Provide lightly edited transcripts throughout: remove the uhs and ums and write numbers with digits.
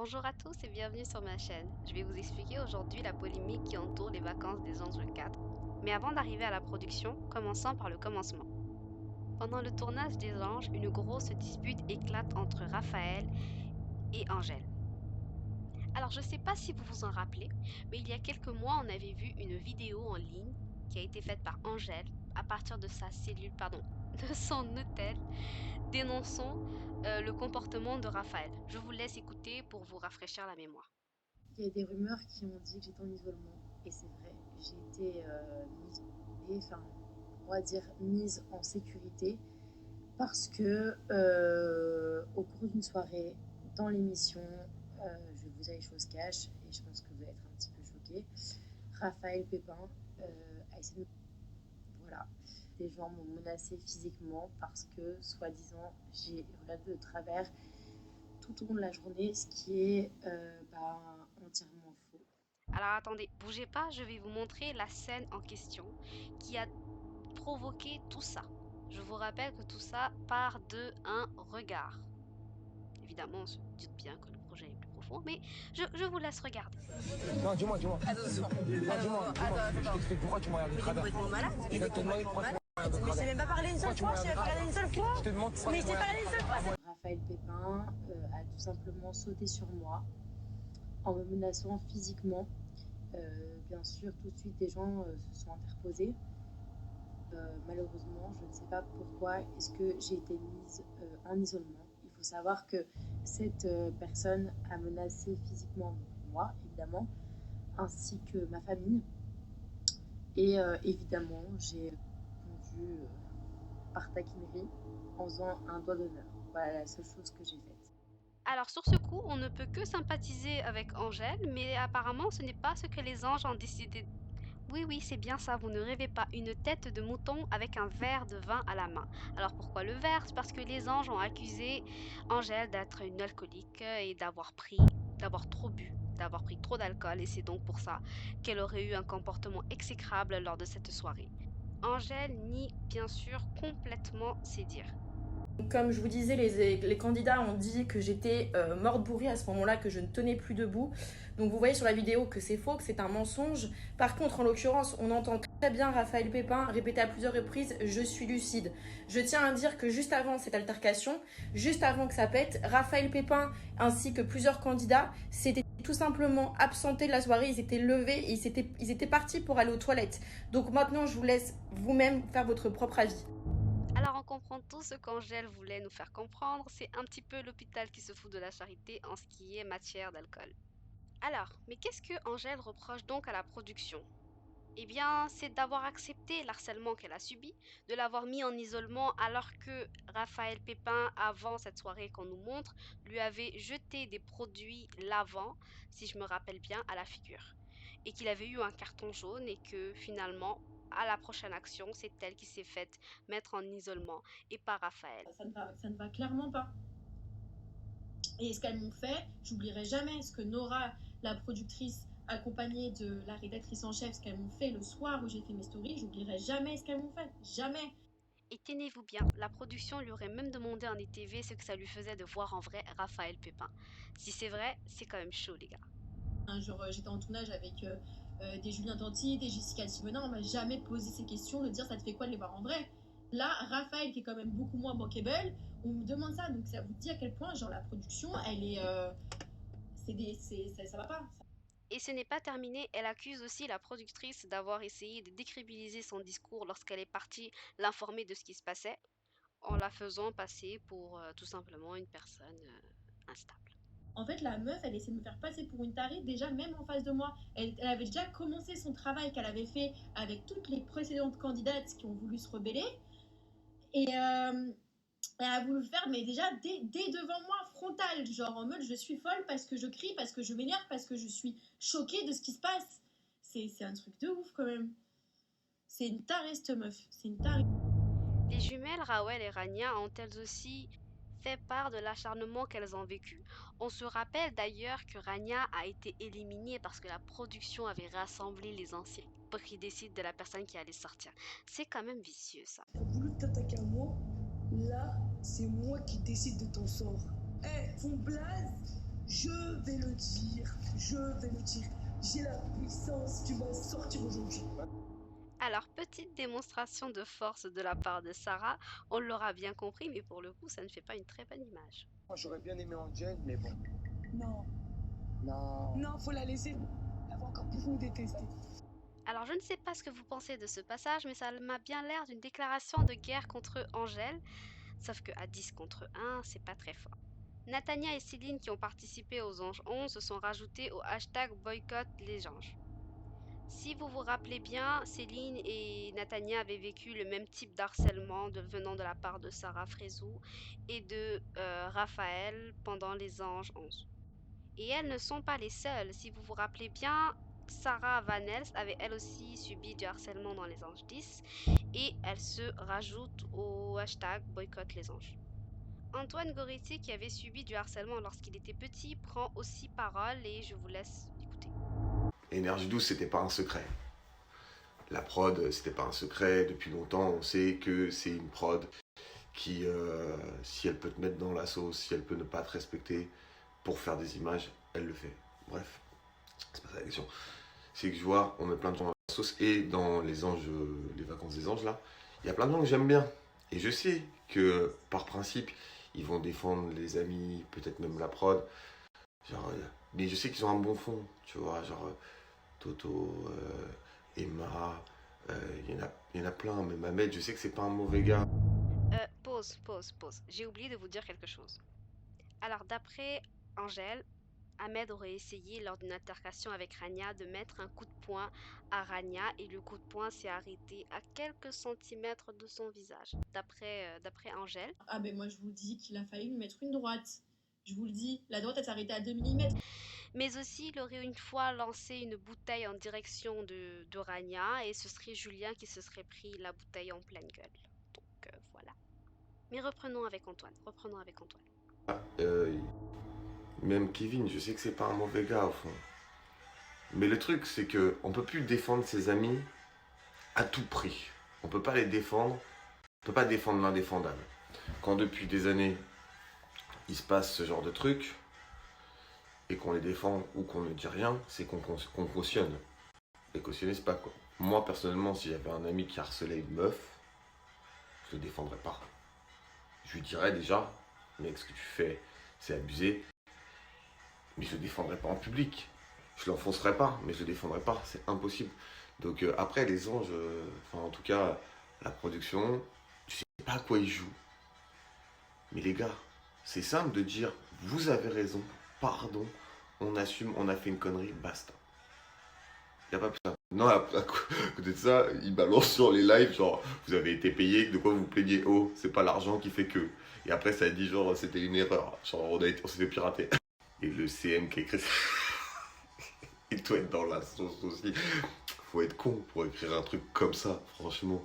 Bonjour à tous et bienvenue sur ma chaîne. Je vais vous expliquer aujourd'hui la polémique qui entoure les vacances des Anges 4. Mais avant d'arriver à la production, commençons par le commencement. Pendant le tournage des Anges, une grosse dispute éclate entre Raphaël et Angèle. Alors je ne sais pas si vous vous en rappelez, mais il y a quelques mois on avait vu une vidéo en ligne qui a été faite par Angèle à partir de sa cellule, pardon, de son hôtel, dénonçant le comportement de Raphaël. Je vous laisse écouter pour vous rafraîchir la mémoire. Il y a des rumeurs qui ont dit que j'étais en isolement. Et c'est vrai, j'ai été on va dire mise en sécurité parce que au cours d'une soirée, dans l'émission, je vais vous dire les choses cash et je pense que vous allez être un petit peu choqués. Raphaël Pépin a essayé de... Voilà. Des gens m'ont menacé physiquement parce que, soi-disant, j'ai regardé de travers tout au long de la journée, ce qui est entièrement faux. Alors attendez, bougez pas, je vais vous montrer la scène en question qui a provoqué tout ça. Je vous rappelle que tout ça part de un regard. Évidemment, on se doute bien que le projet est plus profond, mais je vous laisse regarder. Non, dis-moi. Attends, Non, dis-moi. Je t'explique pourquoi tu m'as regardé de travers. complètement malade. Je vais te demander pourquoi tu m'as regardé de Mais je t'ai travers. même pas parlé une seule fois, je t'ai pas parlé une seule fois. Je te demande pourquoi Mais tu je t'ai m'as pas parlé une seule fois. Raphaël Pépin a tout simplement sauté sur moi en me menaçant physiquement. Bien sûr, tout de suite, des gens se sont interposés. Malheureusement, je ne sais pas pourquoi est-ce que j'ai été mise en isolement. Il faut savoir que cette personne a menacé physiquement moi, évidemment, ainsi que ma famille. Et évidemment, j'ai répondu par taquinerie en faisant un doigt d'honneur. Voilà la seule chose que j'ai faite. Alors sur ce coup, on ne peut que sympathiser avec Angèle, mais apparemment ce n'est pas ce que les anges ont décidé. Oui, oui, c'est bien ça, vous ne rêvez pas. Une tête de mouton avec un verre de vin à la main. Alors pourquoi le verre? C'est parce que les anges ont accusé Angèle d'être une alcoolique et d'avoir trop bu, d'avoir pris trop d'alcool et c'est donc pour ça qu'elle aurait eu un comportement exécrable lors de cette soirée. Angèle nie bien sûr complètement ces dires. Comme je vous disais, les candidats ont dit que j'étais morte bourrée à ce moment-là, que je ne tenais plus debout. Donc vous voyez sur la vidéo que c'est faux, que c'est un mensonge. Par contre, en l'occurrence, on entend très bien Raphaël Pépin répéter à plusieurs reprises « je suis lucide ». Je tiens à dire que juste avant cette altercation, juste avant que ça pète, Raphaël Pépin ainsi que plusieurs candidats s'étaient tout simplement absentés de la soirée, ils étaient levés et ils étaient partis pour aller aux toilettes. Donc maintenant, je vous laisse vous-même faire votre propre avis. Alors on comprend tout ce qu'Angèle voulait nous faire comprendre, c'est un petit peu l'hôpital qui se fout de la charité en ce qui est matière d'alcool. Alors, mais qu'est-ce que Angèle reproche donc à la production? Eh bien, c'est d'avoir accepté l'harcèlement qu'elle a subi, de l'avoir mis en isolement alors que Raphaël Pépin, avant cette soirée qu'on nous montre, lui avait jeté des produits lavants, si je me rappelle bien, à la figure. Et qu'il avait eu un carton jaune et que finalement, à la prochaine action, c'est elle qui s'est faite mettre en isolement et pas Raphaël. Ça ne va clairement pas. Et ce qu'elles m'ont fait, j'oublierai jamais ce que Nora, la productrice accompagnée de la rédactrice en chef, ce qu'elles m'ont fait le soir où j'ai fait mes stories, j'oublierai jamais ce qu'elles m'ont fait. Jamais. Et tenez-vous bien, la production lui aurait même demandé en ITV ce que ça lui faisait de voir en vrai Raphaël Pépin. Si c'est vrai, c'est quand même chaud, les gars. Un jour, j'étais en tournage avec des Julien Tanti, des Jessica Simenin, on m'a jamais posé ces questions de dire ça te fait quoi de les voir en vrai. Là, Raphaël, qui est quand même beaucoup moins bankable, on me demande ça, donc ça vous dit à quel point, genre, la production, elle est. Ça va pas. Et ce n'est pas terminé, elle accuse aussi la productrice d'avoir essayé de décrédibiliser son discours lorsqu'elle est partie l'informer de ce qui se passait, en la faisant passer pour tout simplement une personne instable. En fait, la meuf, elle essaie de me faire passer pour une tarée, déjà, même en face de moi. Elle avait déjà commencé son travail qu'elle avait fait avec toutes les précédentes candidates qui ont voulu se rebeller. Et elle a voulu le faire, mais déjà, dès devant moi, frontal. Genre en mode, je suis folle parce que je crie, parce que je m'énerve, parce que je suis choquée de ce qui se passe. C'est un truc de ouf, quand même. C'est une tarée, cette meuf. C'est une tarée. Les jumelles Rawel et Rania ont elles aussi fait part de l'acharnement qu'elles ont vécu. On se rappelle d'ailleurs que Rania a été éliminée parce que la production avait rassemblé les anciens pour qu'ils décident de la personne qui allait sortir. C'est quand même vicieux ça. T'as voulu t'attaquer à moi, là, c'est moi qui décide de ton sort. Eh, ton blaze, Je vais le dire, je vais le dire. J'ai la puissance qui va sortir aujourd'hui. Alors, petite démonstration de force de la part de Sarah, on l'aura bien compris, mais pour le coup, ça ne fait pas une très bonne image. Moi, j'aurais bien aimé Angel, mais bon. Non, Non. non, faut la laisser. Elle va encore plus nous détester. Alors, je ne sais pas ce que vous pensez de ce passage, mais ça m'a bien l'air d'une déclaration de guerre contre Angèle, sauf que à 10 contre 1, c'est pas très fort. Natania et Céline qui ont participé aux Anges 11 se sont rajoutés au hashtag boycott les anges. Si vous vous rappelez bien, Céline et Natania avaient vécu le même type d'harcèlement venant de la part de Sarah Frézou et de Raphaël pendant les Anges 11. Et elles ne sont pas les seules. Si vous vous rappelez bien, Sarah Van Elst avait elle aussi subi du harcèlement dans les Anges 10 et elle se rajoute au hashtag boycott les anges. Antoine Goretti, qui avait subi du harcèlement lorsqu'il était petit, prend aussi parole et je vous laisse écouter. Énergie 12, c'était pas un secret. La prod, c'était pas un secret. Depuis longtemps, on sait que c'est une prod qui, si elle peut te mettre dans la sauce, si elle peut ne pas te respecter pour faire des images, elle le fait. Bref, c'est pas ça la question. C'est que je vois, on met plein de gens dans la sauce et dans les anges, les vacances des anges là, il y a plein de gens que j'aime bien. Et je sais que par principe, ils vont défendre les amis, peut-être même la prod. Genre, mais je sais qu'ils ont un bon fond, tu vois, genre Toto, Emma, il y en a plein, même Ahmed, je sais que c'est pas un mauvais gars. Pause. J'ai oublié de vous dire quelque chose. Alors, d'après Angèle, Ahmed aurait essayé lors d'une altercation avec Rania de mettre un coup de poing à Rania et le coup de poing s'est arrêté à quelques centimètres de son visage, d'après Angèle. Ah ben moi je vous dis qu'il a fallu lui mettre une droite. Je vous le dis, la droite elle s'est arrêtée à 2 mm. Mais aussi, il aurait une fois lancé une bouteille en direction de Rania et ce serait Julien qui se serait pris la bouteille en pleine gueule. Donc voilà. Mais reprenons avec Antoine. Euh, Même Kevin, je sais que c'est pas un mauvais gars au fond. Mais le truc, c'est que on peut plus défendre ses amis à tout prix. On peut pas les défendre, on peut pas défendre l'indéfendable. Quand depuis des années, il se passe ce genre de truc, et qu'on les défend ou qu'on ne dit rien, c'est qu'on cautionne. Et cautionner, c'est pas quoi. Moi, personnellement, si j'avais un ami qui harcelait une meuf, je le défendrais pas. Je lui dirais déjà, mec, ce que tu fais, c'est abusé, mais je le défendrais pas en public. Je l'enfoncerais pas, mais je le défendrais pas, c'est impossible. Donc après, les anges, enfin en tout cas, la production, je sais pas à quoi ils jouent. Mais les gars, c'est simple de dire, vous avez raison, pardon, on assume, on a fait une connerie, basta. Y a pas plus simple. Non, à côté de ça, ils balancent sur les lives, genre, vous avez été payé, de quoi vous vous plaignez? Oh, c'est pas l'argent qui fait que. Et après, ça dit, genre, c'était une erreur. Genre, on s'est fait pirater. Et le CM qui a écrit ça, il doit être dans la sauce aussi. Faut être con pour écrire un truc comme ça, franchement.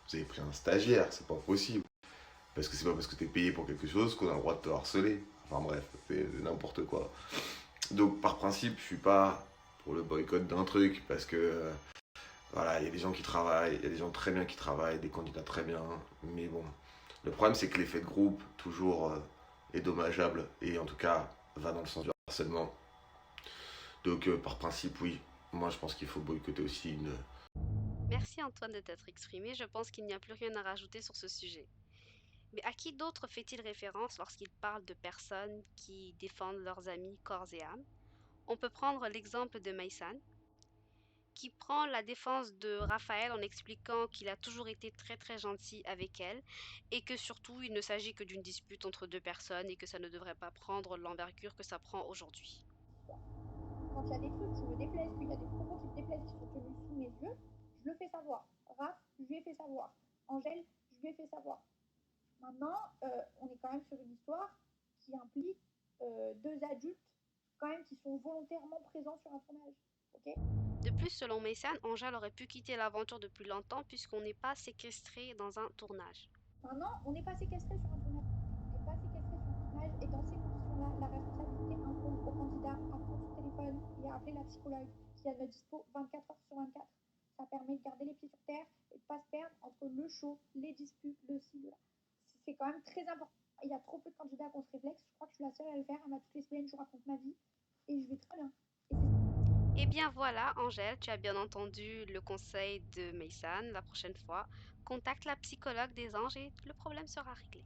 Vous avez pris un stagiaire, c'est pas possible. Parce que c'est pas parce que t'es payé pour quelque chose qu'on a le droit de te harceler. Enfin bref, c'est n'importe quoi. Donc par principe, je suis pas pour le boycott d'un truc parce que voilà, il y a des gens qui travaillent, il y a des gens très bien qui travaillent, des candidats très bien, mais bon, le problème c'est que l'effet de groupe toujours est dommageable et en tout cas va dans le sens du harcèlement. Donc par principe, oui, moi je pense qu'il faut boycotter aussi une. Merci Antoine de t'être exprimé, je pense qu'il n'y a plus rien à rajouter sur ce sujet. Mais à qui d'autre fait-il référence lorsqu'il parle de personnes qui défendent leurs amis corps et âme? On peut prendre l'exemple de Maïsan, qui prend la défense de Raphaël en expliquant qu'il a toujours été très très gentil avec elle et que surtout il ne s'agit que d'une dispute entre deux personnes et que ça ne devrait pas prendre l'envergure que ça prend aujourd'hui. Quand il y a des trucs qui me déplaisent, qu'il y a des propos qui me déplaisent, qui sont tenus sous mes yeux, je le fais savoir. Raph, je lui ai fait savoir. Angèle, je lui ai fait savoir. Maintenant, on est quand même sur une histoire qui implique deux adultes quand même qui sont volontairement présents sur un tournage. Okay. De plus, selon Mason, Angèle aurait pu quitter l'aventure depuis longtemps puisqu'on n'est pas séquestré dans un tournage. Maintenant, on n'est pas séquestré sur un tournage. On n'est pas séquestré sur un tournage et dans ces conditions-là, la responsabilité incombe au candidat à prendre son téléphone et à appeler la psychologue qui a notre dispo 24 heures sur 24. Ça permet de garder les pieds sur terre et de ne pas se perdre entre le show, les disputes, le ci, le là. C'est quand même très important. il y a trop peu de candidats qui ont ce réflexe. Je crois que je suis la seule à le faire. À ma toutes les semaines, je raconte ma vie et je vais très bien. Et Eh bien voilà, Angèle, tu as bien entendu le conseil de Maysan. La prochaine fois, contacte la psychologue des anges et le problème sera réglé.